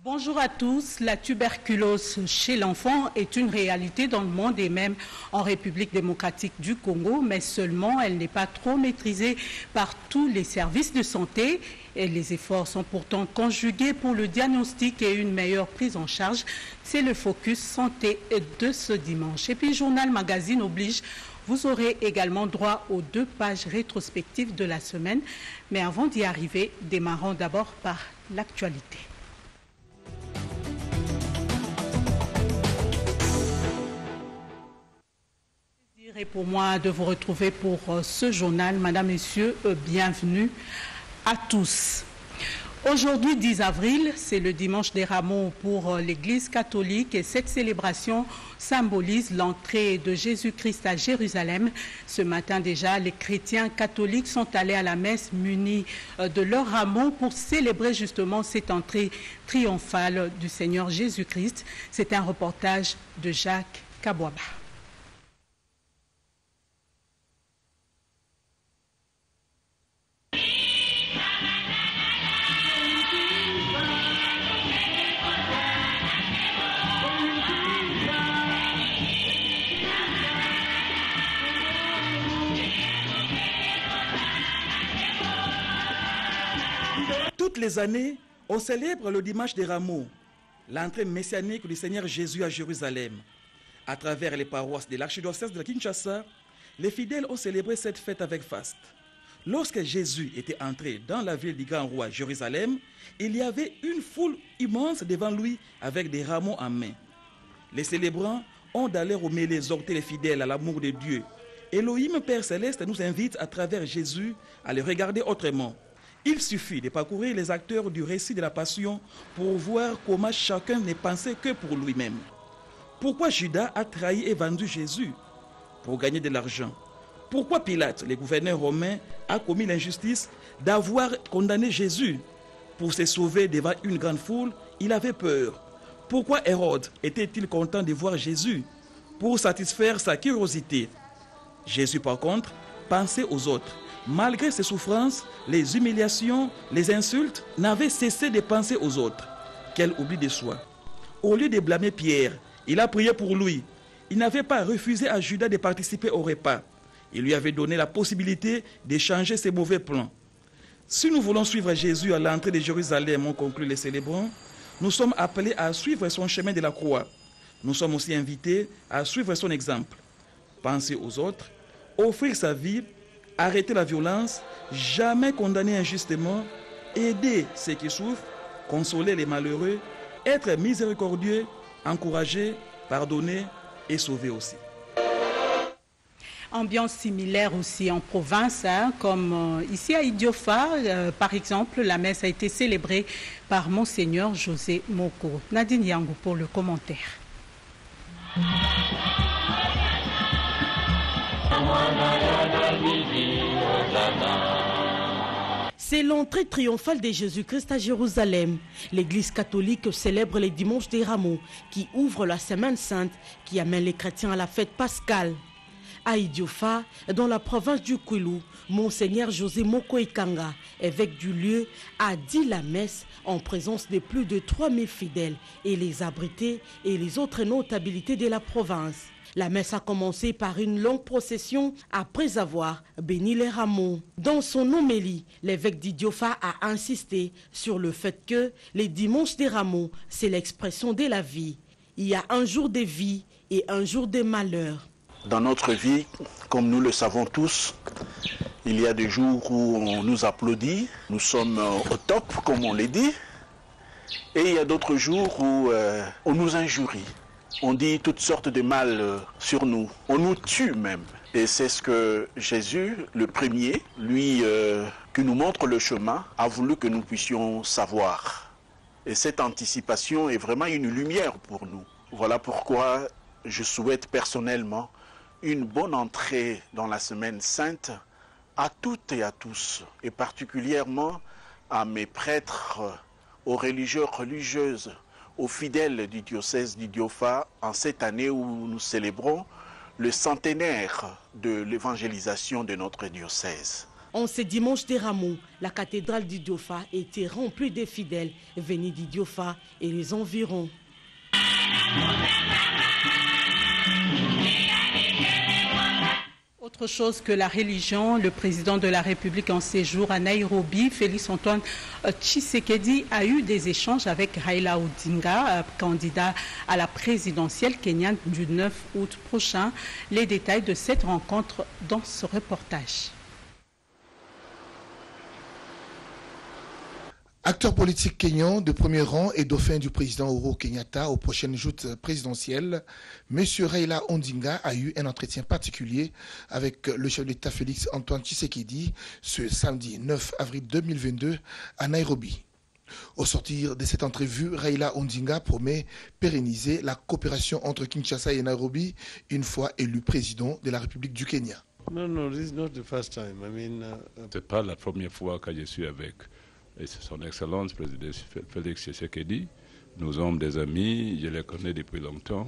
Bonjour à tous. La tuberculose chez l'enfant est une réalité dans le monde et même en République démocratique du Congo, mais seulement elle n'est pas trop maîtrisée par tous les services de santé et les efforts sont pourtant conjugués pour le diagnostic et une meilleure prise en charge. C'est le focus santé de ce dimanche. Et puis Journal Magazine oblige. Vous aurez également droit aux 2 pages rétrospectives de la semaine. Mais avant d'y arriver, démarrons d'abord par l'actualité. C'est pour moi de vous retrouver pour ce journal. Madame, Messieurs, bienvenue à tous. Aujourd'hui, 10 avril, c'est le dimanche des Rameaux pour l'Église catholique et cette célébration symbolise l'entrée de Jésus-Christ à Jérusalem. Ce matin déjà, les chrétiens catholiques sont allés à la messe munis de leurs rameaux pour célébrer justement cette entrée triomphale du Seigneur Jésus-Christ. C'est un reportage de Jacques Kabouaba. Toutes les années, on célèbre le dimanche des Rameaux, l'entrée messianique du Seigneur Jésus à Jérusalem. À travers les paroisses de l'archidiocèse de Kinshasa, les fidèles ont célébré cette fête avec faste. Lorsque Jésus était entré dans la ville du grand roi Jérusalem, il y avait une foule immense devant lui avec des rameaux en main. Les célébrants ont d'aller exhorter les fidèles à l'amour de Dieu. Elohim Père Céleste nous invite à travers Jésus à le regarder autrement. Il suffit de parcourir les acteurs du récit de la Passion pour voir comment chacun n'est pensé que pour lui-même. Pourquoi Judas a trahi et vendu Jésus? Pour gagner de l'argent. Pourquoi Pilate, le gouverneur romain, a commis l'injustice d'avoir condamné Jésus? Pour se sauver devant une grande foule, il avait peur. Pourquoi Hérode était-il content de voir Jésus? Pour satisfaire sa curiosité. Jésus, par contre, pensait aux autres. Malgré ses souffrances, les humiliations, les insultes, n'avait cessé de penser aux autres. Quel oubli de soi. Au lieu de blâmer Pierre, il a prié pour lui. Il n'avait pas refusé à Judas de participer au repas. Il lui avait donné la possibilité de changer ses mauvais plans. Si nous voulons suivre Jésus à l'entrée de Jérusalem, ont conclu les célébrants, nous sommes appelés à suivre son chemin de la croix. Nous sommes aussi invités à suivre son exemple. Penser aux autres, offrir sa vie, arrêter la violence, jamais condamner injustement, aider ceux qui souffrent, consoler les malheureux, être miséricordieux, encourager, pardonner et sauver aussi. Ambiance similaire aussi en province, comme ici à Idiofa, par exemple, la messe a été célébrée par Monseigneur José Moko. Nadine Yangou pour le commentaire. C'est l'entrée triomphale de Jésus-Christ à Jérusalem. L'Église catholique célèbre les dimanches des Rameaux qui ouvrent la Semaine Sainte qui amène les chrétiens à la fête pascale. À Idiofa, dans la province du Kwilu, Monseigneur José Moko Ekanga, évêque du lieu, a dit la messe en présence de plus de 3000 fidèles et les abrités et les autres notabilités de la province. La messe a commencé par une longue procession après avoir béni les rameaux. Dans son homélie, l'évêque d'Idiofa a insisté sur le fait que les dimanches des rameaux, c'est l'expression de la vie. Il y a un jour de vie et un jour de malheur. Dans notre vie, comme nous le savons tous, il y a des jours où on nous applaudit, nous sommes au top, comme on l'a dit, et il y a d'autres jours où on nous injurie. On dit toutes sortes de mal sur nous. On nous tue même. Et c'est ce que Jésus, le premier, lui qui nous montre le chemin, a voulu que nous puissions savoir. Et cette anticipation est vraiment une lumière pour nous. Voilà pourquoi je souhaite personnellement une bonne entrée dans la Semaine Sainte à toutes et à tous, et particulièrement à mes prêtres, aux religieux, religieuses, aux fidèles du diocèse d'Idiofa en cette année où nous célébrons le centenaire de l'évangélisation de notre diocèse. En ce dimanche des Rameaux, la cathédrale d'Idiofa était remplie de fidèles venus d'Idiofa et les environs. Autre chose que la religion, le président de la République en séjour à Nairobi, Félix Antoine Tshisekedi, a eu des échanges avec Raila Odinga, candidat à la présidentielle kenyane du 9 août prochain. Les détails de cette rencontre dans ce reportage. Acteur politique kényan de premier rang et dauphin du président Uhuru Kenyatta aux prochaines joutes présidentielles, M. Raila Odinga a eu un entretien particulier avec le chef d'État Félix Antoine Tshisekedi ce samedi 9 avril 2022 à Nairobi. Au sortir de cette entrevue, Raila Odinga promet pérenniser la coopération entre Kinshasa et Nairobi une fois élu président de la République du Kenya. No, this is not the first time. C'est pas la première fois que je suis avec son Excellence président Félix Tshisekedi. Nous sommes des amis, je les connais depuis longtemps.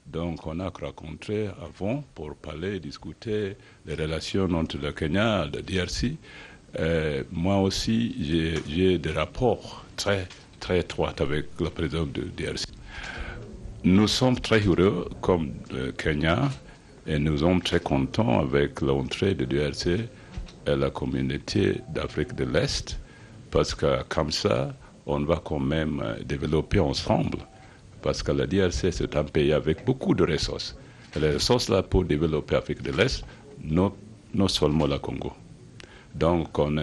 Donc on a rencontré avant pour parler, discuter des relations entre le Kenya et le DRC. Moi aussi, j'ai des rapports très étroits avec le président du DRC. Nous sommes très heureux comme Kenya et nous sommes très contents avec l'entrée du DRC et la communauté d'Afrique de l'Est. Parce que comme ça, on va quand même développer ensemble. Parce que la DRC, c'est un pays avec beaucoup de ressources. Et les ressources là pour développer l'Afrique de l'Est, non seulement le Congo. Donc on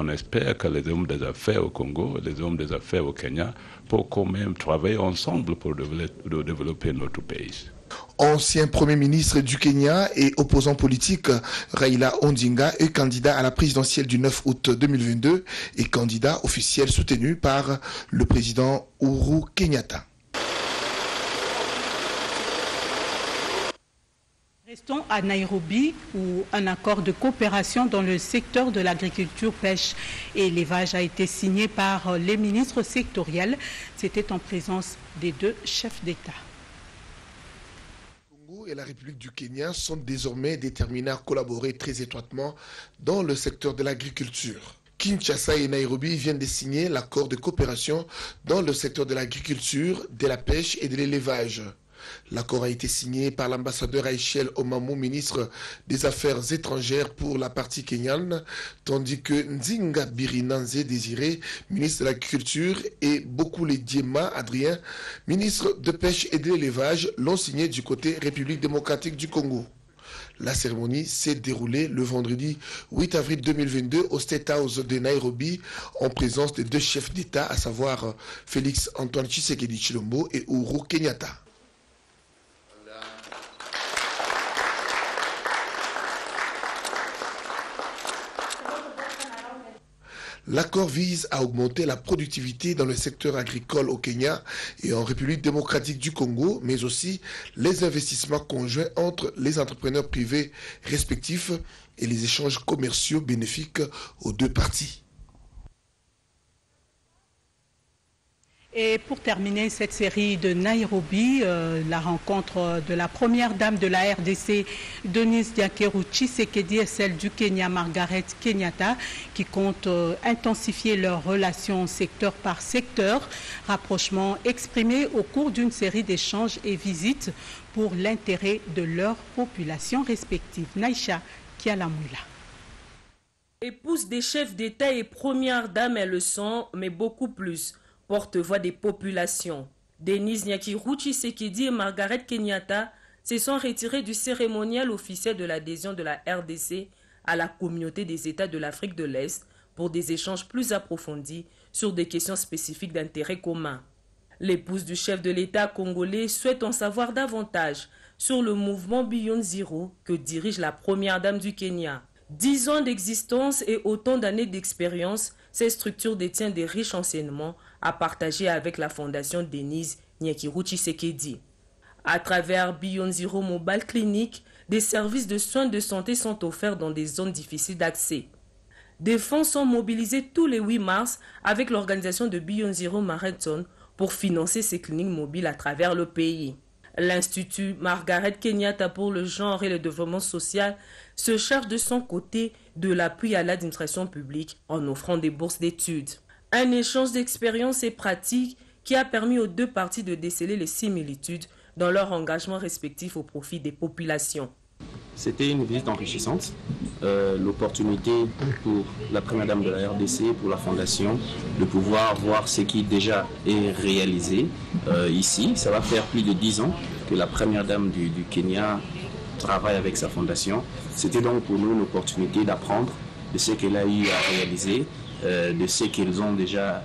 espère que les hommes des affaires au Congo, les hommes des affaires au Kenya, pour quand même travailler ensemble pour développer notre pays. Ancien Premier ministre du Kenya et opposant politique, Raila Odinga est candidat à la présidentielle du 9 août 2022 et candidat officiel soutenu par le président Uhuru Kenyatta. Restons à Nairobi où un accord de coopération dans le secteur de l'agriculture, pêche et élevage a été signé par les ministres sectoriels. C'était en présence des deux chefs d'État. Et la République du Kenya sont désormais déterminés à collaborer très étroitement dans le secteur de l'agriculture. Kinshasa et Nairobi viennent de signer l'accord de coopération dans le secteur de l'agriculture, de la pêche et de l'élevage. L'accord a été signé par l'ambassadeur Aïchel Omamou, ministre des Affaires étrangères pour la partie kenyane, tandis que Nzinga Birinanze Désiré, ministre de l'Agriculture, et Bokule Diema Adrien, ministre de Pêche et de l'Élevage, l'ont signé du côté République démocratique du Congo. La cérémonie s'est déroulée le vendredi 8 avril 2022 au State House de Nairobi en présence des deux chefs d'État, à savoir Félix Antoine Tshisekedi Tshilombo et Uhuru Kenyatta. L'accord vise à augmenter la productivité dans le secteur agricole au Kenya et en République démocratique du Congo, mais aussi les investissements conjoints entre les entrepreneurs privés respectifs et les échanges commerciaux bénéfiques aux deux parties. Et pour terminer cette série de Nairobi, la rencontre de la première dame de la RDC, Denise Diakeru Tshisekedi, et celle du Kenya, Margaret Kenyatta, qui comptent intensifier leurs relations secteur par secteur. Rapprochement exprimé au cours d'une série d'échanges et visites pour l'intérêt de leurs populations respectives. Naïcha Kialamouila. Épouse des chefs d'État et première dame, elles le sont, mais beaucoup plus. Porte-voix des populations. Denise Nyakiru Tshisekedi et Margaret Kenyatta se sont retirés du cérémonial officiel de l'adhésion de la RDC à la communauté des États de l'Afrique de l'Est pour des échanges plus approfondis sur des questions spécifiques d'intérêt commun. L'épouse du chef de l'État congolais souhaite en savoir davantage sur le mouvement Beyond Zero que dirige la première dame du Kenya. 10 ans d'existence et autant d'années d'expérience, cette structure détient des riches enseignements à partager avec la fondation Denise Nyakiru Tshisekedi. À travers Beyond Zero Mobile Clinic, des services de soins de santé sont offerts dans des zones difficiles d'accès. Des fonds sont mobilisés tous les 8 mars avec l'organisation de Beyond Zero Marathon pour financer ces cliniques mobiles à travers le pays. L'Institut Margaret Kenyatta pour le genre et le développement social se charge de son côté de l'appui à l'administration publique en offrant des bourses d'études. Un échange d'expériences et pratiques qui a permis aux deux parties de déceler les similitudes dans leur engagement respectif au profit des populations. C'était une visite enrichissante, l'opportunité pour la première dame de la RDC, pour la fondation, de pouvoir voir ce qui déjà est réalisé ici. Ça va faire plus de 10 ans que la première dame du Kenya travaille avec sa fondation. C'était donc pour nous l'opportunité d'apprendre de ce qu'elle a eu à réaliser, de ce qu'elles ont déjà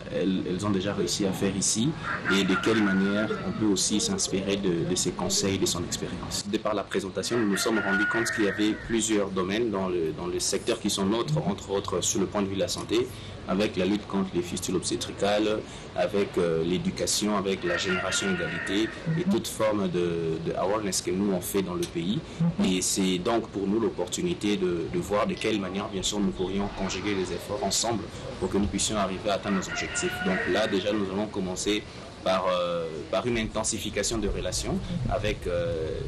réussi à faire ici et de quelle manière on peut aussi s'inspirer de ses conseils, de son expérience. De par la présentation, nous nous sommes rendus compte qu'il y avait plusieurs domaines dans le secteur qui sont nôtres, entre autres sur le point de vue de la santé, avec la lutte contre les fistules obstétricales, avec l'éducation, avec la génération égalité et toute forme de awareness que nous on fait dans le pays. Et c'est donc pour nous l'opportunité de voir de quelle manière, bien sûr, nous pourrions conjuguer les efforts ensemble pour que nous puissions arriver à atteindre nos objectifs. Donc là, déjà, nous allons commencer par une intensification de relations avec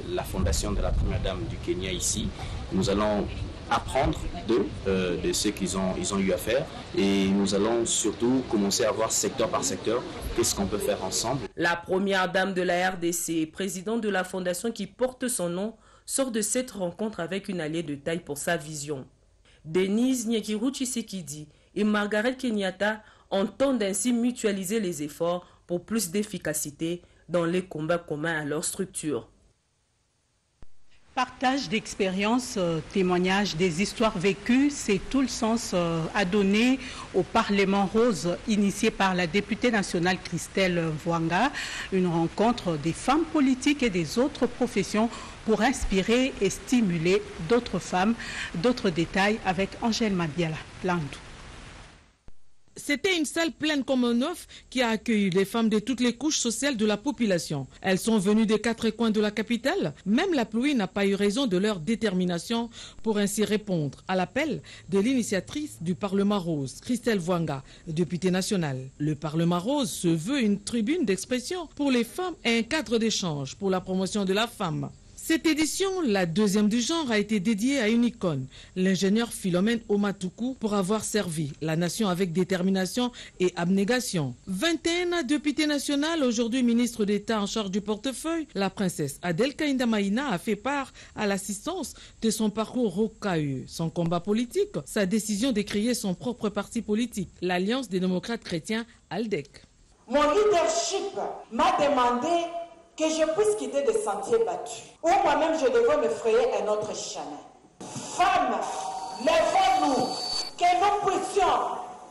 la fondation de la première dame du Kenya ici. Nous allons apprendre de ce qu'ils ont eu à faire et nous allons surtout commencer à voir secteur par secteur qu'est-ce qu'on peut faire ensemble. La première dame de la RDC, présidente de la fondation qui porte son nom, sort de cette rencontre avec une alliée de taille pour sa vision. Denise Nyekiru Tshisekedi et Margaret Kenyatta entendent ainsi mutualiser les efforts pour plus d'efficacité dans les combats communs à leur structure. Partage d'expériences, témoignages des histoires vécues, c'est tout le sens à donner au Parlement rose initié par la députée nationale Christelle Vwanga, une rencontre des femmes politiques et des autres professions pour inspirer et stimuler d'autres femmes. D'autres détails avec Angèle Mabiala. Landou. C'était une salle pleine comme un œuf qui a accueilli les femmes de toutes les couches sociales de la population. Elles sont venues des quatre coins de la capitale. Même la pluie n'a pas eu raison de leur détermination pour ainsi répondre à l'appel de l'initiatrice du Parlement rose, Christelle Vwanga, députée nationale. Le Parlement rose se veut une tribune d'expression pour les femmes et un cadre d'échange pour la promotion de la femme. Cette édition, la deuxième du genre, a été dédiée à une icône, l'ingénieur Philomène Omatuku, pour avoir servi la nation avec détermination et abnégation. 21 députées nationales, aujourd'hui ministre d'État en charge du portefeuille, la princesse Adel Kainda Maïna a fait part à l'assistance de son parcours rocailleux, son combat politique, sa décision de créer son propre parti politique, l'Alliance des démocrates chrétiens, ALDEC. Mon leadership m'a demandé que je puisse quitter des sentiers battus, ou moi-même je devais me frayer un autre chemin. Femmes, lèvons-nous, que nous puissions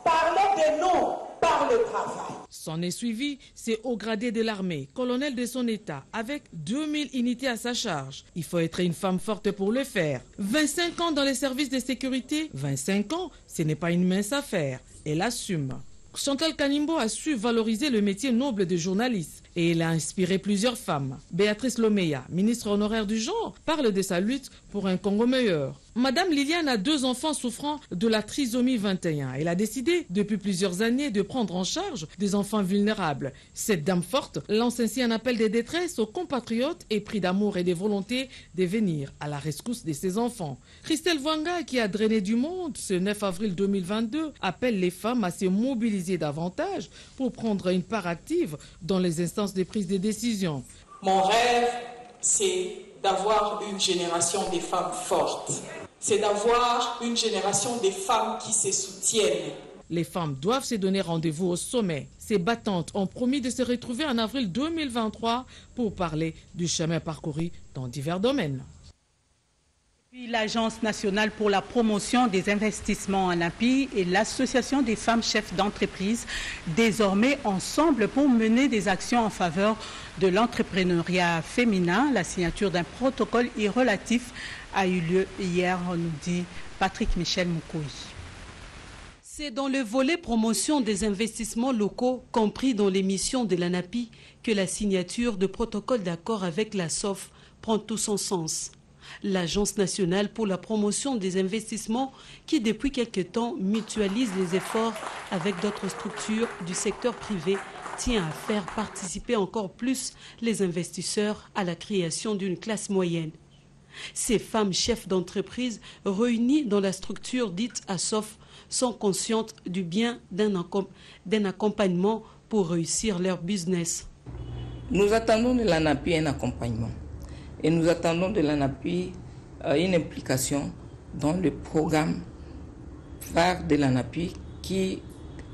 parler de nous par le travail. S'en est suivi, c'est au gradé de l'armée, colonel de son état, avec 2000 unités à sa charge. Il faut être une femme forte pour le faire. 25 ans dans les services de sécurité, 25 ans, ce n'est pas une mince affaire. Elle assume. Chantal Kanimbo a su valoriser le métier noble de journaliste et elle a inspiré plusieurs femmes. Béatrice Lomeya, ministre honoraire du genre, parle de sa lutte pour un Congo meilleur. Madame Liliane a 2 enfants souffrant de la trisomie 21. Elle a décidé depuis plusieurs années de prendre en charge des enfants vulnérables. Cette dame forte lance ainsi un appel de détresse aux compatriotes épris d'amour et de volonté de venir à la rescousse de ses enfants. Christelle Vwanga, qui a drainé du monde ce 9 avril 2022, appelle les femmes à se mobiliser davantage pour prendre une part active dans les instances de prise de décision. Mon rêve, c'est d'avoir une génération de femmes fortes. C'est d'avoir une génération de femmes qui se soutiennent. Les femmes doivent se donner rendez-vous au sommet. Ces battantes ont promis de se retrouver en avril 2023 pour parler du chemin parcouru dans divers domaines. L'Agence nationale pour la promotion des investissements en API et l'Association des femmes chefs d'entreprise, désormais ensemble pour mener des actions en faveur de l'entrepreneuriat féminin. La signature d'un protocole relatif a eu lieu hier, nous dit Patrick Michel Moukoui. C'est dans le volet promotion des investissements locaux, compris dans les missions de l'ANAPI, que la signature de protocole d'accord avec la SOF prend tout son sens. L'Agence nationale pour la promotion des investissements qui depuis quelque temps mutualise les efforts avec d'autres structures du secteur privé tient à faire participer encore plus les investisseurs à la création d'une classe moyenne. Ces femmes chefs d'entreprise réunies dans la structure dite ASOF sont conscientes du bien d'un accompagnement pour réussir leur business. Nous attendons de l'ANAPI un accompagnement et nous attendons de l'ANAPI une implication dans le programme phare de l'ANAPI qui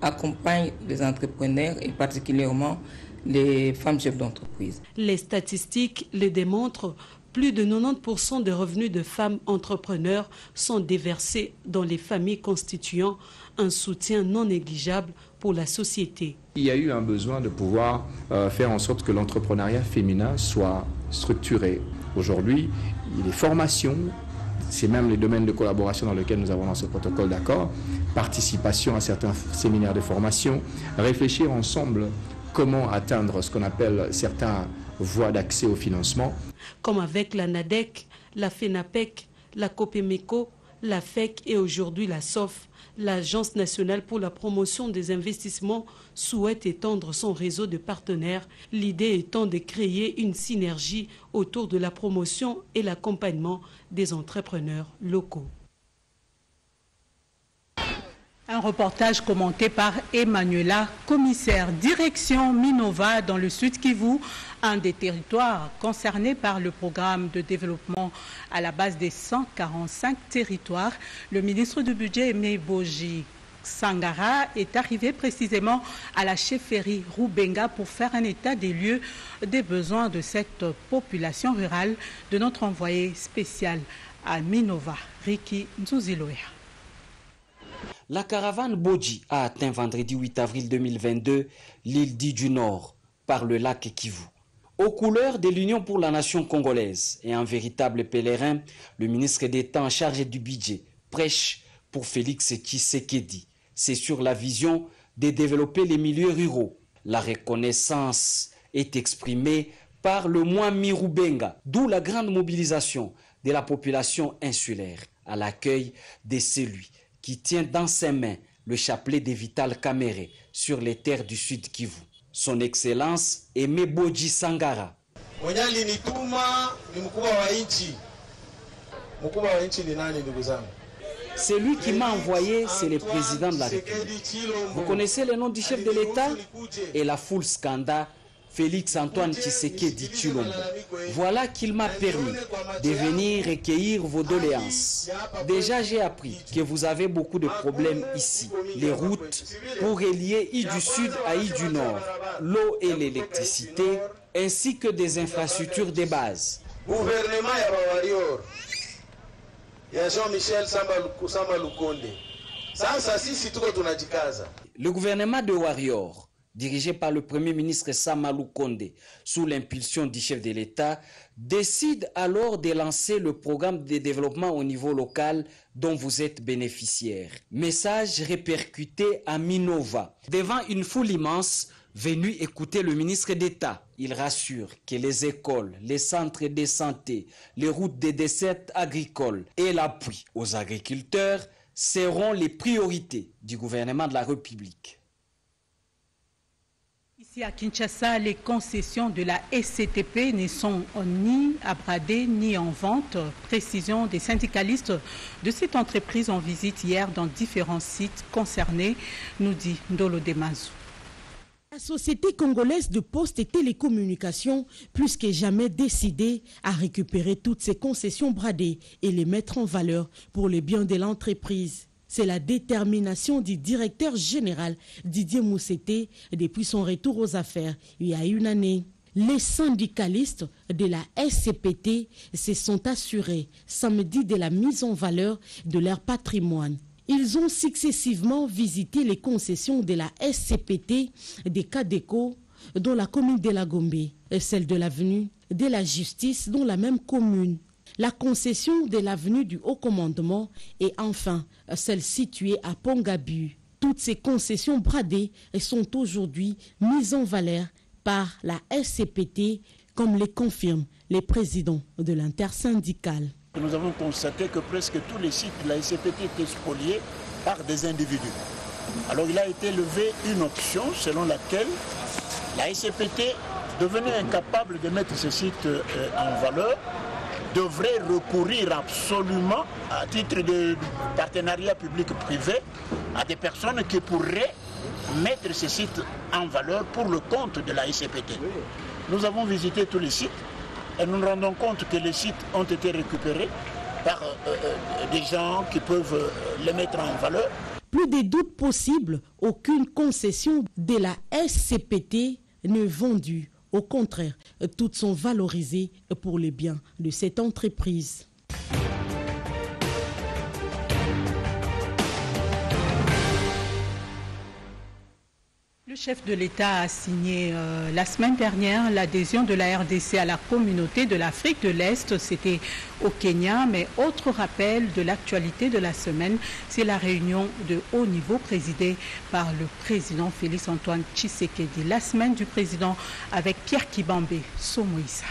accompagne les entrepreneurs et particulièrement les femmes chefs d'entreprise. Les statistiques le démontrent, plus de 90% des revenus de femmes entrepreneurs sont déversés dans les familles constituant un soutien non négligeable pour la société. Il y a eu un besoin de pouvoir faire en sorte que l'entrepreneuriat féminin soit structuré. Aujourd'hui, les formations, c'est même les domaines de collaboration dans lesquels nous avons dans ce protocole d'accord, participation à certains séminaires de formation, réfléchir ensemble comment atteindre ce qu'on appelle certaines voies d'accès au financement. Comme avec la NADEC, la FENAPEC, la COPEMECO, la FEC et aujourd'hui la SOF, l'Agence nationale pour la promotion des investissements souhaite étendre son réseau de partenaires, l'idée étant de créer une synergie autour de la promotion et l'accompagnement des entrepreneurs locaux. Un reportage commenté par Emmanuela, commissaire direction Minova dans le Sud Kivu, un des territoires concernés par le programme de développement à la base des 145 territoires. Le ministre du Budget, Aimé Boji Sangara, est arrivé précisément à la chefferie Rubenga pour faire un état des lieux des besoins de cette population rurale de notre envoyé spécial à Minova, Riki Nzuziloya. La caravane Boji a atteint vendredi 8 avril 2022 l'île dite du Nord par le lac Kivu. Aux couleurs de l'Union pour la nation congolaise et un véritable pèlerin, le ministre d'État en charge du budget prêche pour Félix Tshisekedi. C'est sur la vision de développer les milieux ruraux. La reconnaissance est exprimée par le mois Mirubenga, d'où la grande mobilisation de la population insulaire à l'accueil de celui qui tient dans ses mains le chapelet de Vital Kamerhe sur les terres du Sud Kivu. Son Excellence Aimé Boji Sangara. C'est lui qui m'a envoyé, c'est le président de la République. Vous connaissez le nom du chef de l'État? Et la foule scanda Félix Antoine Tshisekedi Tshilombo. Voilà qu'il m'a permis de venir recueillir vos doléances. Déjà, j'ai appris que vous avez beaucoup de problèmes ici. Les routes pour relier I du Sud à I du Nord, l'eau et l'électricité, ainsi que des infrastructures de base. Gouvernement Yabawarior, Jean-Michel Samba Lukonde. Le gouvernement de Warrior, dirigé par le Premier ministre Sama Lukonde, sous l'impulsion du chef de l'État, décide alors de lancer le programme de développement au niveau local dont vous êtes bénéficiaire. Message répercuté à Minova, devant une foule immense venue écouter le ministre d'État. Il rassure que les écoles, les centres de santé, les routes de dessertes agricoles et l'appui aux agriculteurs seront les priorités du gouvernement de la République. Ici à Kinshasa, les concessions de la SCTP ne sont ni à brader ni en vente. Précision des syndicalistes de cette entreprise en visite hier dans différents sites concernés, nous dit Ndolo Demazou. La Société congolaise de postes et télécommunications, plus que jamais décidée à récupérer toutes ces concessions bradées et les mettre en valeur pour le bien de l'entreprise. C'est la détermination du directeur général Didier Moussete depuis son retour aux affaires il y a une année. Les syndicalistes de la SCPT se sont assurés samedi de la mise en valeur de leur patrimoine. Ils ont successivement visité les concessions de la SCPT des Kadeko dans la commune de la Gombe et celle de l'avenue de la Justice dans la même commune. La concession de l'avenue du Haut Commandement et enfin celle située à Pongabu. Toutes ces concessions bradées sont aujourd'hui mises en valeur par la SCPT, comme le confirme le président de l'intersyndicale. Nous avons constaté que presque tous les sites de la SCPT étaient spoliés par des individus. Alors il a été levé une option selon laquelle la SCPT devenait incapable de mettre ces sites en valeur devrait recourir absolument, à titre de partenariat public-privé, à des personnes qui pourraient mettre ces sites en valeur pour le compte de la SCPT. Nous avons visité tous les sites et nous nous rendons compte que les sites ont été récupérés par des gens qui peuvent les mettre en valeur. Plus de doutes possibles, aucune concession de la SCPT n'est vendue. Au contraire, toutes sont valorisées pour les biens de cette entreprise. Le chef de l'État a signé la semaine dernière l'adhésion de la RDC à la communauté de l'Afrique de l'Est. C'était au Kenya, mais autre rappel de l'actualité de la semaine, c'est la réunion de haut niveau présidée par le président Félix-Antoine Tshisekedi. La semaine du président avec Pierre Kibambé, Somoïsa.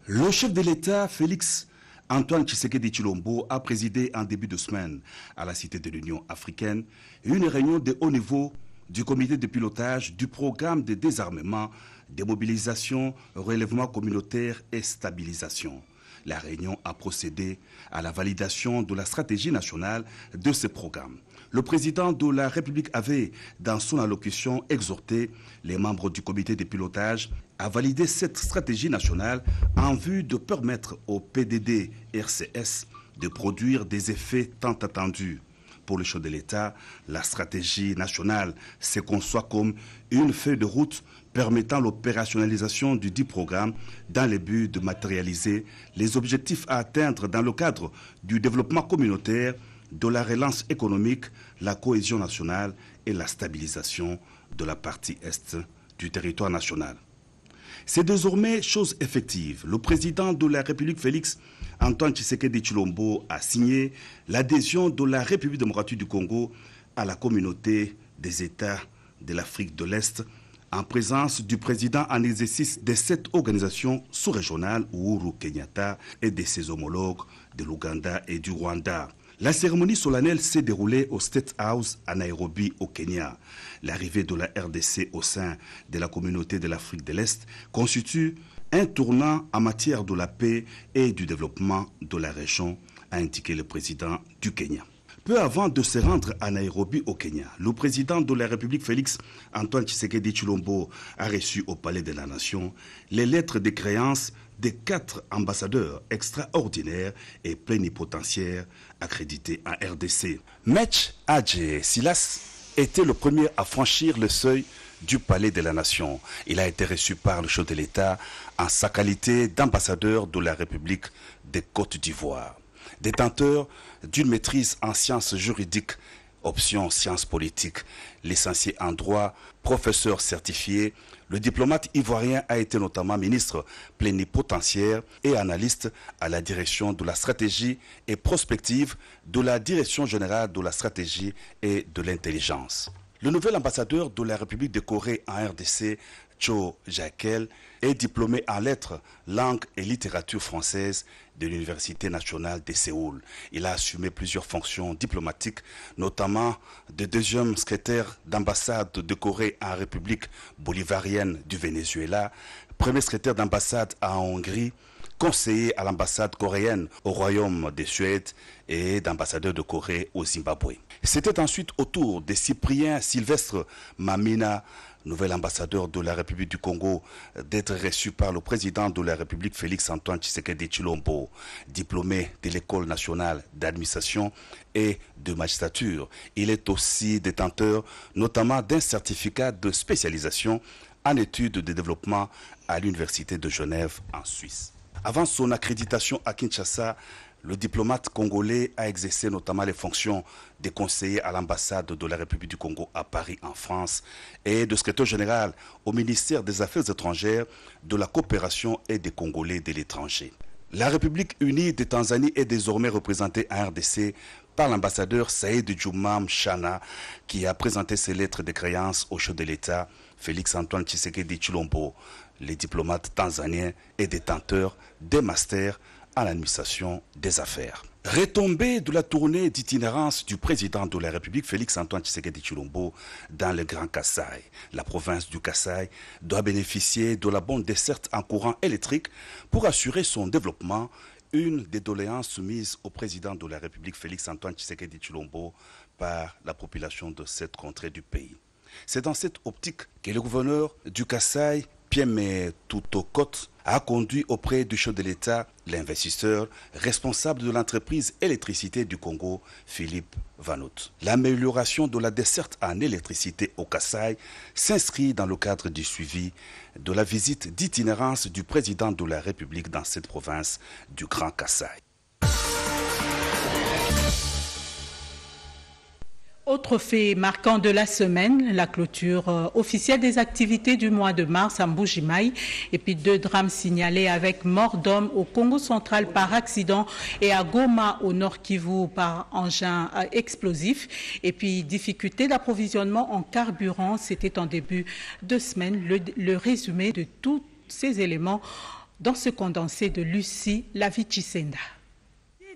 Le chef de l'État, Félix-Antoine Tshisekedi Tshilombo, a présidé en début de semaine à la Cité de l'Union africaine une réunion de haut niveau du comité de pilotage du programme de désarmement, démobilisation, relèvement communautaire et stabilisation. La réunion a procédé à la validation de la stratégie nationale de ce programme. Le président de la République avait, dans son allocution, exhorté les membres du comité de pilotage à valider cette stratégie nationale en vue de permettre au PDD-RCS de produire des effets tant attendus. Pour le chef de l'État, la stratégie nationale se conçoit comme une feuille de route permettant l'opérationnalisation du dit programme dans le but de matérialiser les objectifs à atteindre dans le cadre du développement communautaire, de la relance économique, la cohésion nationale et la stabilisation de la partie est du territoire national. C'est désormais chose effective. Le président de la République, Félix-Antoine Tshisekedi Tshilombo, a signé l'adhésion de la République démocratique du Congo à la communauté des États de l'Afrique de l'Est en présence du président en exercice de cette organisation sous-régionale, Uhuru Kenyatta, et de ses homologues de l'Ouganda et du Rwanda. La cérémonie solennelle s'est déroulée au State House à Nairobi, au Kenya. L'arrivée de la RDC au sein de la communauté de l'Afrique de l'Est constitue un tournant en matière de la paix et du développement de la région, a indiqué le président du Kenya. Peu avant de se rendre à Nairobi, au Kenya, le président de la République, Félix-Antoine Tshisekedi Tshilombo, a reçu au Palais de la Nation les lettres de créance des 4 ambassadeurs extraordinaires et plénipotentiaires accrédités en RDC. Mech Adje Silas était le premier à franchir le seuil du Palais de la Nation. Il a été reçu par le chef de l'État en sa qualité d'ambassadeur de la République de Côte d'Ivoire. Détenteur d'une maîtrise en sciences juridiques, option sciences politiques, licencié en droit, professeur certifié, le diplomate ivoirien a été notamment ministre plénipotentiaire et analyste à la direction de la stratégie et prospective de la Direction générale de la stratégie et de l'intelligence. Le nouvel ambassadeur de la République de Corée en RDC, Cho Jae-kel, est diplômé en lettres, langues et littérature française de l'Université nationale de Séoul. Il a assumé plusieurs fonctions diplomatiques, notamment de deuxième secrétaire d'ambassade de Corée en République bolivarienne du Venezuela, premier secrétaire d'ambassade en Hongrie, conseiller à l'ambassade coréenne au Royaume de Suède et d'ambassadeur de Corée au Zimbabwe. C'était ensuite au tour de Cyprien Sylvestre Mamina, nouvel ambassadeur de la République du Congo, d'être reçu par le président de la République, Félix-Antoine Tshisekedi Tshilombo, diplômé de l'École nationale d'administration et de magistrature. Il est aussi détenteur notamment d'un certificat de spécialisation en études de développement à l'Université de Genève en Suisse. Avant son accréditation à Kinshasa, le diplomate congolais a exercé notamment les fonctions de conseiller à l'ambassade de la République du Congo à Paris en France et de secrétaire général au ministère des Affaires étrangères, de la coopération et des Congolais de l'étranger. La République unie de Tanzanie est désormais représentée en RDC par l'ambassadeur Saïd Djouma Mchana qui a présenté ses lettres de créance au chef de l'État, Félix-Antoine Tshisekedi Tshilombo. Les diplomates tanzaniens et détenteurs des masters en administration des affaires. Retombée de la tournée d'itinérance du président de la République, Félix-Antoine Tshisekedi Tshilombo, dans le Grand Kasaï. La province du Kasaï doit bénéficier de la bonne desserte en courant électrique pour assurer son développement, une des doléances soumises au président de la République, Félix-Antoine Tshisekedi Tshilombo, par la population de cette contrée du pays. C'est dans cette optique que le gouverneur du Kasaï, Pieme Tutokot, a conduit auprès du chef de l'État l'investisseur responsable de l'entreprise électricité du Congo, Philippe Vanout. L'amélioration de la desserte en électricité au Kasaï s'inscrit dans le cadre du suivi de la visite d'itinérance du président de la République dans cette province du Grand Kasaï. Autre fait marquant de la semaine, la clôture officielle des activités du mois de mars à Mbuji-Mayi et puis 2 drames signalés avec mort d'homme au Congo central par accident et à Goma au Nord Kivu par engin explosif et puis difficulté d'approvisionnement en carburant. C'était en début de semaine. Le résumé de tous ces éléments dans ce condensé de Lucie Lavichissenda.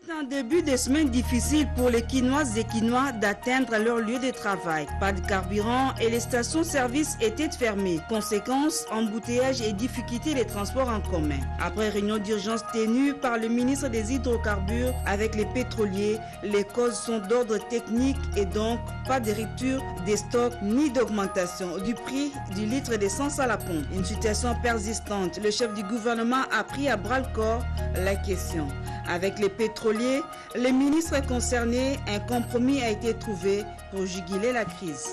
C'est un début de semaine difficile pour les Quinoises et Quinois d'atteindre leur lieu de travail. Pas de carburant et les stations-service étaient fermées. Conséquence, embouteillage et difficultés des transports en commun. Après réunion d'urgence tenue par le ministre des Hydrocarbures avec les pétroliers, les causes sont d'ordre technique et donc pas de rupture des stocks ni d'augmentation du prix du litre d'essence à la pompe. Une situation persistante. Le chef du gouvernement a pris à bras-le-corps la question. Avec les pétroliers, les ministres concernés, un compromis a été trouvé pour juguler la crise.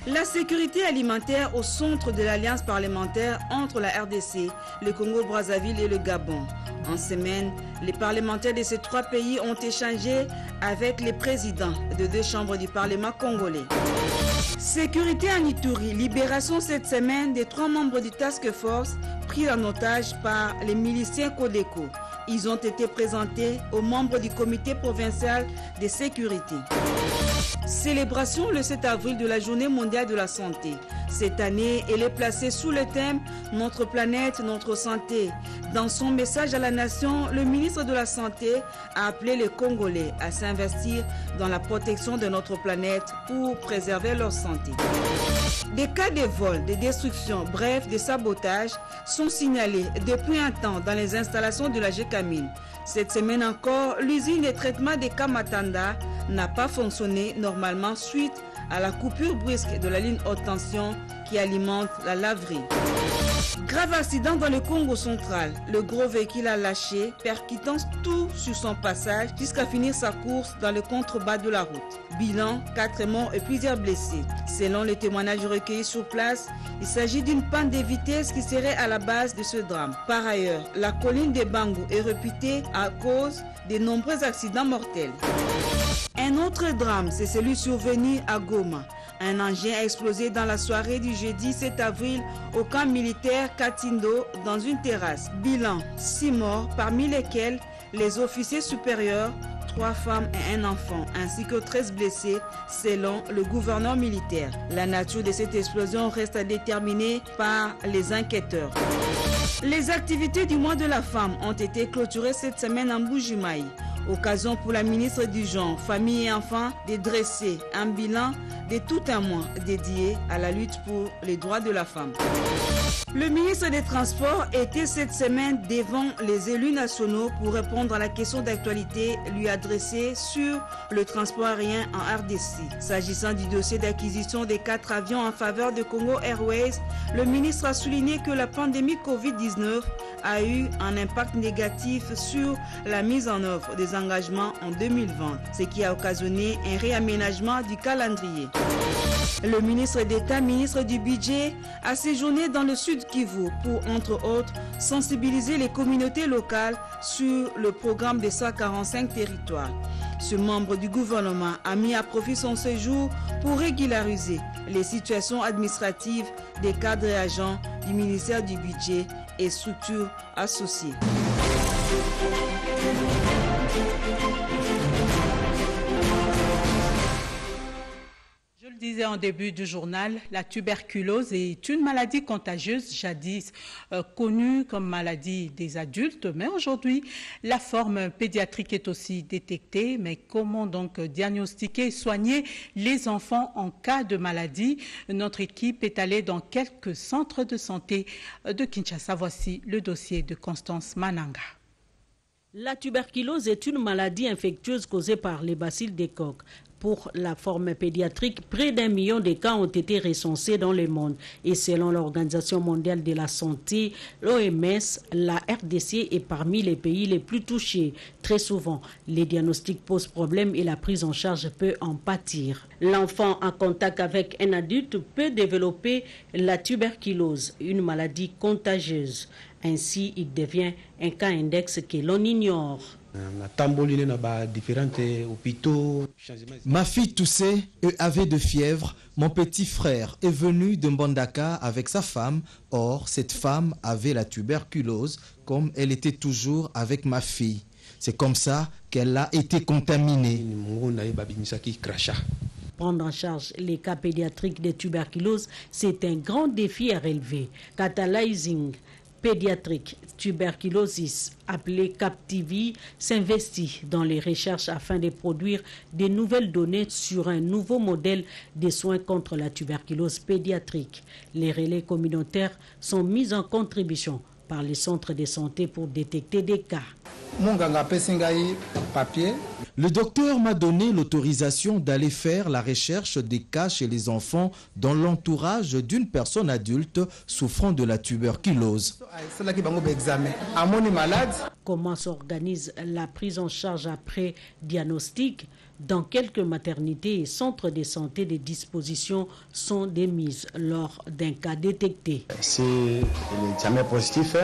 La sécurité alimentaire au centre de l'alliance parlementaire entre la RDC, le Congo-Brazzaville et le Gabon. En semaine, les parlementaires de ces 3 pays ont échangé avec les présidents de 2 chambres du Parlement congolais. Sécurité en Ituri, libération cette semaine des 3 membres du Task Force pris en otage par les miliciens Codeco. Ils ont été présentés aux membres du comité provincial de sécurité. Célébration le 7 avril de la Journée mondiale de la santé. Cette année, elle est placée sous le thème « Notre planète, notre santé ». Dans son message à la nation, le ministre de la Santé a appelé les Congolais à s'investir dans la protection de notre planète pour préserver leur santé. Des cas de vol, de destruction, bref, de sabotage sont signalés depuis un temps dans les installations de la GECAMIN. Cette semaine encore, l'usine de traitement des Kamatanda n'a pas fonctionné normalement suite à la coupure brusque de la ligne haute tension qui alimente la laverie. Grave accident dans le Congo central. Le gros véhicule a lâché, percutant tout sur son passage jusqu'à finir sa course dans le contrebas de la route. Bilan, 4 morts et plusieurs blessés. Selon les témoignages recueillis sur place, il s'agit d'une panne de vitesse qui serait à la base de ce drame. Par ailleurs, la colline de Bangu est réputée à cause de nombreux accidents mortels. Un autre drame, c'est celui survenu à Goma. Un engin a explosé dans la soirée du jeudi 7 avril au camp militaire Katindo dans une terrasse. Bilan, 6 morts, parmi lesquels les officiers supérieurs, 3 femmes et 1 enfant, ainsi que 13 blessés, selon le gouverneur militaire. La nature de cette explosion reste à déterminer par les enquêteurs. Les activités du mois de la femme ont été clôturées cette semaine en Mbuji-Mayi. Occasion pour la ministre du Genre, Famille et Enfants de dresser un bilan de tout un mois dédié à la lutte pour les droits de la femme. Le ministre des Transports était cette semaine devant les élus nationaux pour répondre à la question d'actualité lui adressée sur le transport aérien en RDC. S'agissant du dossier d'acquisition des 4 avions en faveur de Congo Airways, le ministre a souligné que la pandémie Covid-19 a eu un impact négatif sur la mise en œuvre des engagements en 2020, ce qui a occasionné un réaménagement du calendrier. Le ministre d'État, ministre du Budget, a séjourné dans le sud Kivu pour, entre autres, sensibiliser les communautés locales sur le programme des 145 territoires. Ce membre du gouvernement a mis à profit son séjour pour régulariser les situations administratives des cadres et agents du ministère du Budget et structures associées. disais en début du journal, la tuberculose est une maladie contagieuse jadis connue comme maladie des adultes, mais aujourd'hui, la forme pédiatrique est aussi détectée. Mais comment donc diagnostiquer et soigner les enfants en cas de maladie? Notre équipe est allée dans quelques centres de santé de Kinshasa. Voici le dossier de Constance Mananga. La tuberculose est une maladie infectieuse causée par les bacilles des coques. Pour la forme pédiatrique, près d'1 million de cas ont été recensés dans le monde. Et selon l'Organisation mondiale de la santé, l'OMS, la RDC est parmi les pays les plus touchés. Très souvent, les diagnostics posent problème et la prise en charge peut en pâtir. L'enfant en contact avec un adulte peut développer la tuberculose, une maladie contagieuse. Ainsi, il devient un cas index que l'on ignore. Ma fille toussait et avait de fièvre. Mon petit frère est venu de Mbandaka avec sa femme. Or, cette femme avait la tuberculose comme elle était toujours avec ma fille. C'est comme ça qu'elle a été contaminée. Prendre en charge les cas pédiatriques de tuberculose, c'est un grand défi à relever. Catalyzing Pédiatrique Tuberculosis, appelé CapTV, s'investit dans les recherches afin de produire des nouvelles données sur un nouveau modèle de soins contre la tuberculose pédiatrique. Les relais communautaires sont mis en contribution par les centres de santé pour détecter des cas. Le docteur m'a donné l'autorisation d'aller faire la recherche des cas chez les enfants dans l'entourage d'une personne adulte souffrant de la tuberculose. Comment s'organise la prise en charge après diagnostic? Dans quelques maternités et centres de santé, des dispositions sont démises lors d'un cas détecté. Si l'examen est positif,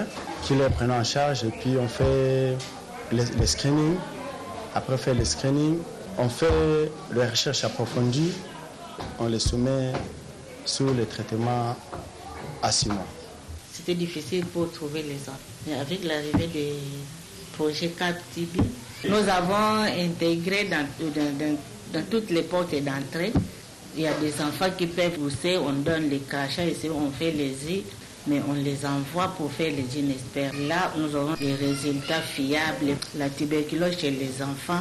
qu'ils les prennent en charge et puis on fait le screening. Après faire le screening, on fait les recherches approfondies, on les soumet sur le traitement à 6 mois. C'était difficile pour trouver les enfants. Mais avec l'arrivée des projets CapTV, nous avons intégré dans toutes les portes d'entrée. Il y a des enfants qui peuvent pousser, on donne les crachats ici, on fait les yeux, mais on les envoie pour faire les gynéspères. Là, nous aurons des résultats fiables. La tuberculose chez les enfants,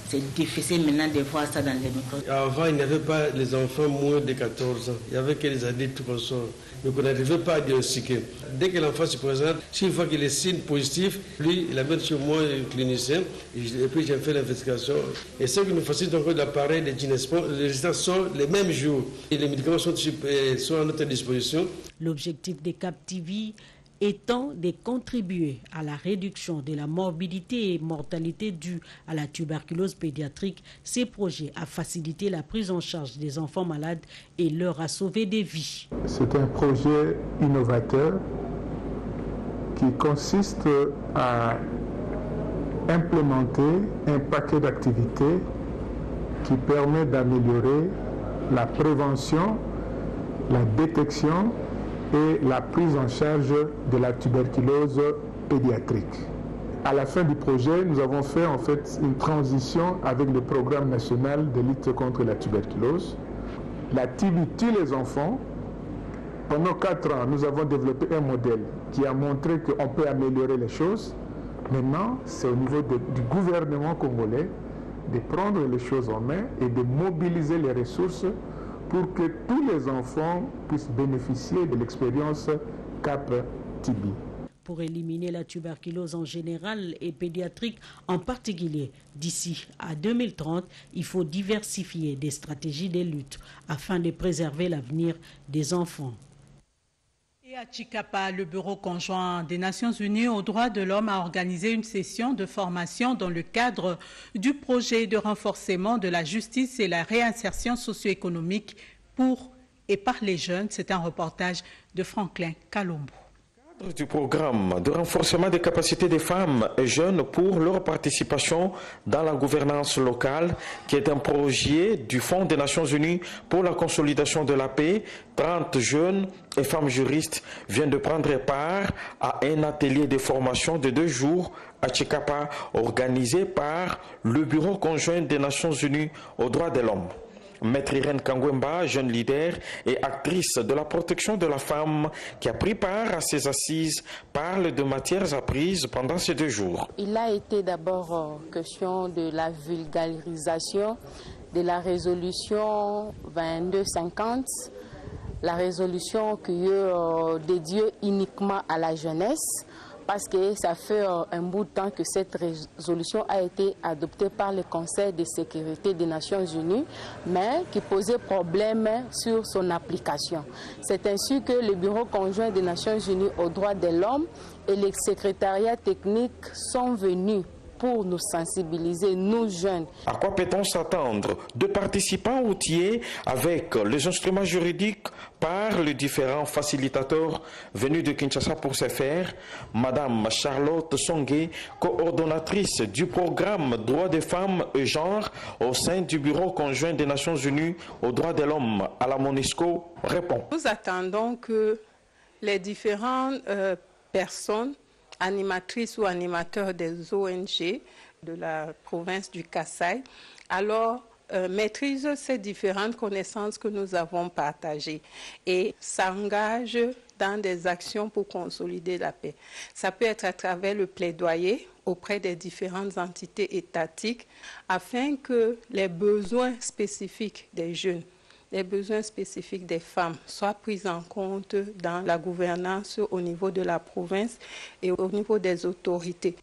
c'est difficile maintenant de voir ça dans les micros. Avant, il n'y avait pas les enfants moins de 14 ans. Il n'y avait que les adultes qu'on sort. Donc on n'arrivait pas à diagnostiquer. Dès que l'enfant se présente, s'il voit qu'il est signe positif, lui, il amène sur moi un clinicien. Et puis j'ai fait l'investigation. Et ce qui nous facilite encore l'appareil de gynéspores, les résultats sont les mêmes jours. Et les médicaments sont à notre disposition. L'objectif des CapTV étant de contribuer à la réduction de la morbidité et mortalité due à la tuberculose pédiatrique. Ces projets a facilité la prise en charge des enfants malades et leur a sauvé des vies. C'est un projet innovateur qui consiste à implémenter un paquet d'activités qui permet d'améliorer la prévention, la détection et la prise en charge de la tuberculose pédiatrique. À la fin du projet, nous avons fait en fait une transition avec le programme national de lutte contre la tuberculose. La TB tue les enfants. Pendant 4 ans, nous avons développé un modèle qui a montré qu'on peut améliorer les choses. Maintenant, c'est au niveau du gouvernement congolais de prendre les choses en main et de mobiliser les ressources pour que tous les enfants puissent bénéficier de l'expérience CapTV. Pour éliminer la tuberculose en général et pédiatrique en particulier, d'ici à 2030, il faut diversifier des stratégies de lutte afin de préserver l'avenir des enfants. Et à Chikapa, le Bureau conjoint des Nations Unies aux droits de l'homme a organisé une session de formation dans le cadre du projet de renforcement de la justice et la réinsertion socio-économique pour et par les jeunes. C'est un reportage de Franklin Kalombo. Du programme de renforcement des capacités des femmes et jeunes pour leur participation dans la gouvernance locale, qui est un projet du Fonds des Nations Unies pour la consolidation de la paix. 30 jeunes et femmes juristes viennent de prendre part à un atelier de formation de 2 jours à Chikapa, organisé par le Bureau conjoint des Nations Unies aux droits de l'homme. Maître Irène Kangwemba, jeune leader et actrice de la protection de la femme qui a pris part à ces assises, parle de matières apprises pendant ces 2 jours. Il a été d'abord question de la vulgarisation de la résolution 2250, la résolution qui est dédiée uniquement à la jeunesse, parce que ça fait un bout de temps que cette résolution a été adoptée par le Conseil de sécurité des Nations Unies, mais qui posait problème sur son application. C'est ainsi que le Bureau conjoint des Nations Unies aux droits de l'homme et les secrétariats techniques sont venus pour nous sensibiliser, nous jeunes. À quoi peut-on s'attendre de participants outillés avec les instruments juridiques par les différents facilitateurs venus de Kinshasa pour ce faire? Madame Charlotte Songué, coordonnatrice du programme Droits des femmes et genre au sein du Bureau conjoint des Nations Unies aux droits de l'homme à la MONUSCO, répond. Nous attendons que les différentes personnes animatrices ou animateurs des ONG de la province du Kasaï, alors maîtrisent ces différentes connaissances que nous avons partagées et s'engagent dans des actions pour consolider la paix. Ça peut être à travers le plaidoyer auprès des différentes entités étatiques afin que les besoins spécifiques des jeunes, les besoins spécifiques des femmes soient pris en compte dans la gouvernance au niveau de la province et au niveau des autorités.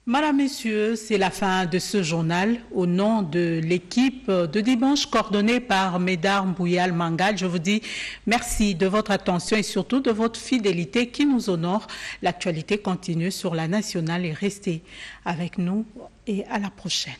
Madame, Messieurs, c'est la fin de ce journal. Au nom de l'équipe de dimanche coordonnée par Médard Mbouyal Mangal, je vous dis merci de votre attention et surtout de votre fidélité qui nous honore. L'actualité continue sur la nationale et restez avec nous et à la prochaine.